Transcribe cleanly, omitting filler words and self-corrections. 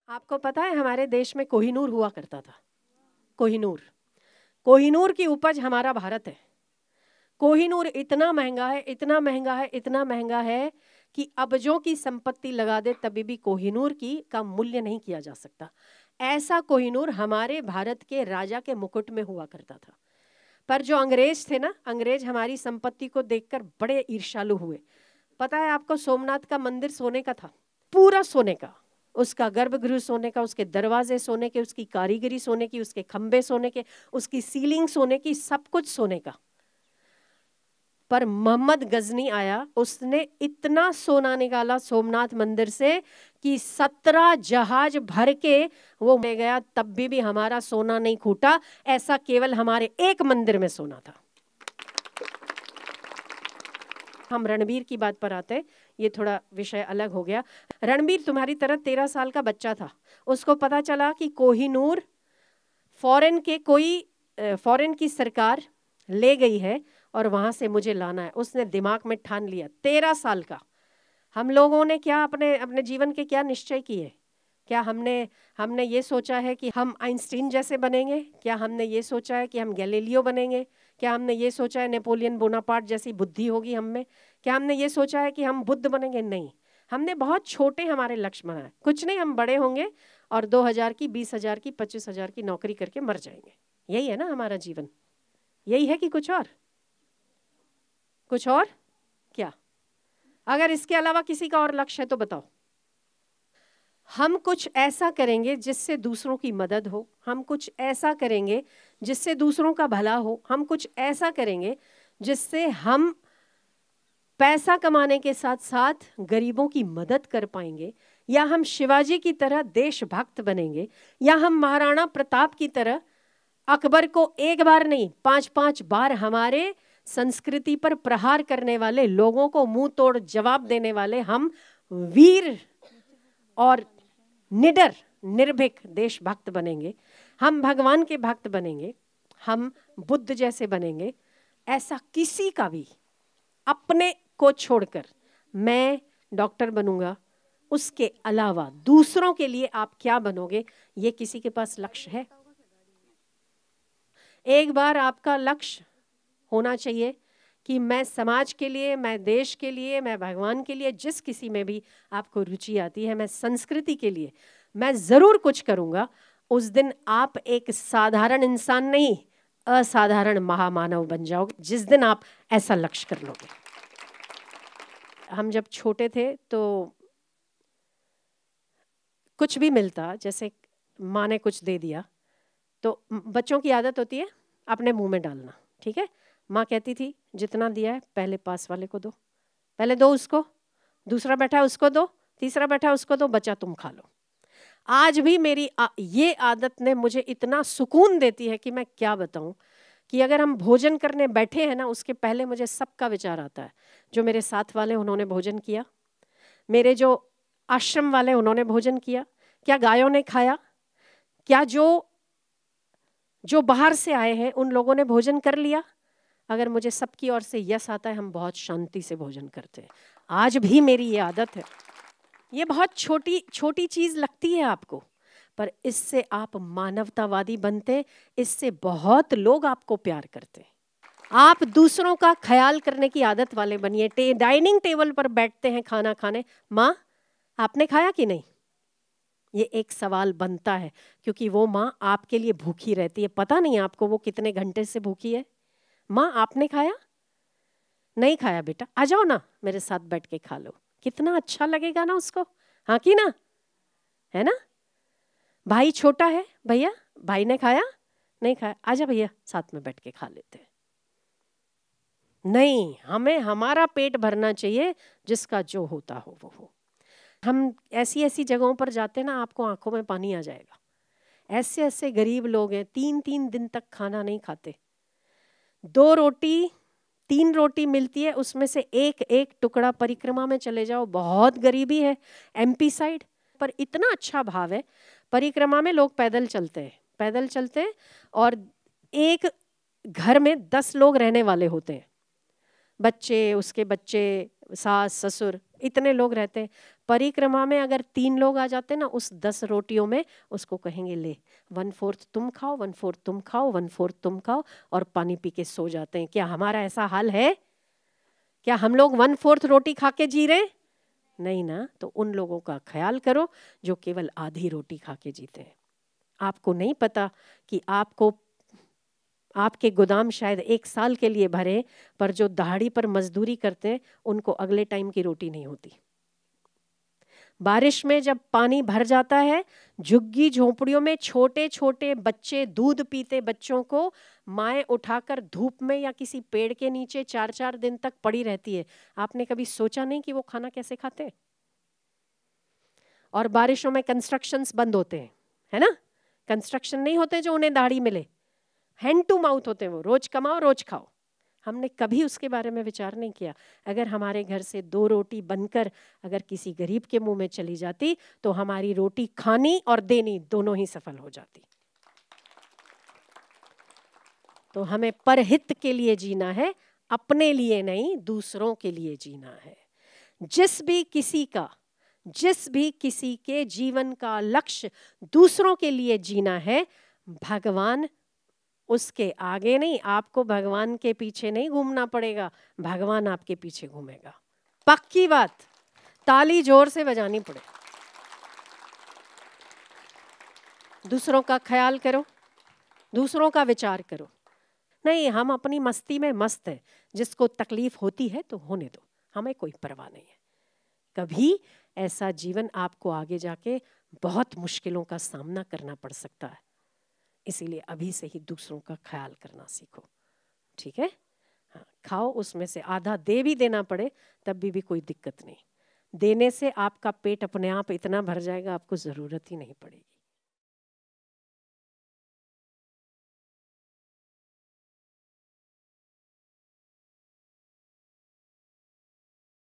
आपको पता है हमारे देश में कोहिनूर हुआ करता था। कोहिनूर, कोहिनूर की उपज हमारा भारत है। कोहिनूर इतना महंगा है, इतना महंगा है, इतना महंगा है कि अबजों की संपत्ति लगा दे तभी भी कोहिनूर की का मूल्य नहीं किया जा सकता। ऐसा कोहिनूर हमारे भारत के राजा के मुकुट में हुआ करता था। पर जो अंग्रेज थे ना, अंग्रेज हमारी संपत्ति को देखकर बड़े ईर्ष्यालु हुए। पता है आपको, सोमनाथ का मंदिर सोने का था, पूरा सोने का, उसका गर्भगृह सोने का, उसके दरवाजे सोने के, उसकी कारीगरी सोने की, उसके खंबे सोने के, उसकी सीलिंग सोने की, सब कुछ सोने का। पर मोहम्मद गजनी आया, उसने इतना सोना निकाला सोमनाथ मंदिर से कि 17 जहाज भर के वो ले गया, तब भी हमारा सोना नहीं खूटा। ऐसा केवल हमारे एक मंदिर में सोना था। हम रणबीर की बात पर आते हैं, ये थोड़ा विषय अलग हो गया। रणबीर तुम्हारी तरह 13 साल का बच्चा था। उसको पता चला कि कोहिनूर फॉरेन की सरकार ले गई है और वहां से मुझे लाना है। उसने दिमाग में ठान लिया, 13 साल का। हम लोगों ने क्या अपने अपने जीवन के क्या निश्चय किए? क्या हमने ये सोचा है कि हम आइंस्टीन जैसे बनेंगे? क्या हमने ये सोचा है कि हम गैलीलियो बनेंगे? क्या हमने ये सोचा है नेपोलियन बोनापार्ट जैसी बुद्धि होगी हम में? क्या हमने ये सोचा है कि हम बुद्ध बनेंगे? नहीं, हमने बहुत छोटे हमारे लक्ष्य बनाए। कुछ नहीं, हम बड़े होंगे और 2000 की, 20,000 की, 25,000 की नौकरी करके मर जाएंगे। यही है ना हमारा जीवन? यही है कि कुछ और क्या? अगर इसके अलावा किसी का और लक्ष्य है तो बताओ। हम कुछ ऐसा करेंगे जिससे दूसरों की मदद हो, हम कुछ ऐसा करेंगे जिससे दूसरों का भला हो, हम कुछ ऐसा करेंगे जिससे हम पैसा कमाने के साथ साथ गरीबों की मदद कर पाएंगे, या हम शिवाजी की तरह देशभक्त बनेंगे, या हम महाराणा प्रताप की तरह अकबर को एक बार नहीं 5-5 बार हमारे संस्कृति पर प्रहार करने वाले लोगों को मुंह तोड़ जवाब देने वाले हम वीर और निडर निर्भीक देशभक्त बनेंगे। हम भगवान के भक्त बनेंगे, हम बुद्ध जैसे बनेंगे। ऐसा किसी का भी अपने को छोड़कर मैं डॉक्टर बनूंगा, उसके अलावा दूसरों के लिए आप क्या बनोगे, ये किसी के पास लक्ष्य है? एक बार आपका लक्ष्य होना चाहिए कि मैं समाज के लिए, मैं देश के लिए, मैं भगवान के लिए, जिस किसी में भी आपको रुचि आती है, मैं संस्कृति के लिए मैं जरूर कुछ करूंगा। उस दिन आप एक साधारण इंसान नहीं, असाधारण महामानव बन जाओगे जिस दिन आप ऐसा लक्ष्य कर लोगे। हम जब छोटे थे तो कुछ भी मिलता, जैसे माँ ने कुछ दे दिया तो बच्चों की आदत होती है अपने मुंह में डालना, ठीक है? माँ कहती थी जितना दिया है पहले पास वाले को दो, पहले दो उसको, दूसरा बैठा है उसको दो, तीसरा बैठा है उसको दो, बचा तुम खा लो। आज भी मेरी ये आदत ने मुझे इतना सुकून देती है कि मैं क्या बताऊं, कि अगर हम भोजन करने बैठे हैं ना, उसके पहले मुझे सबका विचार आता है। जो मेरे साथ वाले उन्होंने भोजन किया, मेरे जो आश्रम वाले उन्होंने भोजन किया, क्या गायों ने खाया, क्या जो बाहर से आए हैं उन लोगों ने भोजन कर लिया। अगर मुझे सबकी ओर से यस आता है, हम बहुत शांति से भोजन करते हैं। आज भी मेरी ये आदत है। ये बहुत छोटी छोटी चीज लगती है आपको, पर इससे आप मानवतावादी बनते, इससे बहुत लोग आपको प्यार करते। आप दूसरों का ख्याल करने की आदत वाले बनिए। डाइनिंग टेबल पर बैठते हैं खाना खाने, माँ आपने खाया कि नहीं? ये एक सवाल बनता है, क्योंकि वो माँ आपके लिए भूखी रहती है। पता नहीं आपको वो कितने घंटे से भूखी है। माँ आपने खाया? नहीं खाया बेटा, आ जाओ ना मेरे साथ बैठ के खा लो। कितना अच्छा लगेगा ना उसको, हाँ कि ना? है ना? भाई छोटा है, भैया भाई ने खाया? नहीं खाया, आजा भैया साथ में बैठ के खा लेते हैं। नहीं, हमें हमारा पेट भरना चाहिए, जिसका जो होता हो वो हो। हम ऐसी ऐसी जगहों पर जाते ना, आपको आंखों में पानी आ जाएगा। ऐसे ऐसे गरीब लोग हैं 3-3 दिन तक खाना नहीं खाते। 2 रोटी 3 रोटी मिलती है, उसमें से एक एक टुकड़ा परिक्रमा में चले जाओ। बहुत गरीबी है MP साइड पर। इतना अच्छा भाव है, परिक्रमा में लोग पैदल चलते हैं और एक घर में 10 लोग रहने वाले होते हैं, बच्चे, उसके बच्चे, सास ससुर, इतने लोग रहते हैं परिक्रमा में, अगर 3 लोग आ जाते ना उस 10 रोटियों में, उसको कहेंगे ले 1/4 तुम खाओ, 1/4 तुम खाओ, 1/4 तुम खाओ, और पानी पी के सो जाते हैं। क्या हमारा ऐसा हाल है? क्या हम लोग 1/4 रोटी खा के जी रहे? नहीं ना। तो उन लोगों का ख्याल करो जो केवल आधी रोटी खा के जीते हैं। आपको नहीं पता कि आपके गोदाम शायद 1 साल के लिए भरे, पर जो दहाड़ी पर मजदूरी करते हैं उनको अगले टाइम की रोटी नहीं होती। बारिश में जब पानी भर जाता है, झुग्गी झोंपड़ियों में छोटे छोटे बच्चे, दूध पीते बच्चों को माएँ उठाकर धूप में या किसी पेड़ के नीचे 4-4 दिन तक पड़ी रहती है। आपने कभी सोचा नहीं कि वो खाना कैसे खाते हैं? और बारिशों में कंस्ट्रक्शंस बंद होते हैं, है ना? कंस्ट्रक्शन नहीं होते जो उन्हें दाढ़ी मिले, हैंड टू माउथ होते हैं, वो रोज कमाओ रोज खाओ। हमने कभी उसके बारे में विचार नहीं किया। अगर हमारे घर से 2 रोटी बनकर अगर किसी गरीब के मुंह में चली जाती तो हमारी रोटी खानी और देनी दोनों ही सफल हो जाती। तो हमें परहित के लिए जीना है, अपने लिए नहीं, दूसरों के लिए जीना है। जिस भी किसी के जीवन का लक्ष्य दूसरों के लिए जीना है, भगवान उसके आगे नहीं, आपको भगवान के पीछे नहीं घूमना पड़ेगा, भगवान आपके पीछे घूमेगा। पक्की बात, ताली जोर से बजानी पड़े। दूसरों का ख्याल करो, दूसरों का विचार करो। नहीं, हम अपनी मस्ती में मस्त है, जिसको तकलीफ होती है तो होने दो, हमें कोई परवाह नहीं है। कभी ऐसा जीवन आपको आगे जाके बहुत मुश्किलों का सामना करना पड़ सकता है। इसीलिए अभी से ही दूसरों का ख्याल करना सीखो, ठीक है? हाँ, खाओ, उसमें से आधा दे भी देना पड़े तब भी कोई दिक्कत नहीं। देने से आपका पेट अपने आप इतना भर जाएगा, आपको ज़रूरत ही नहीं पड़ेगी।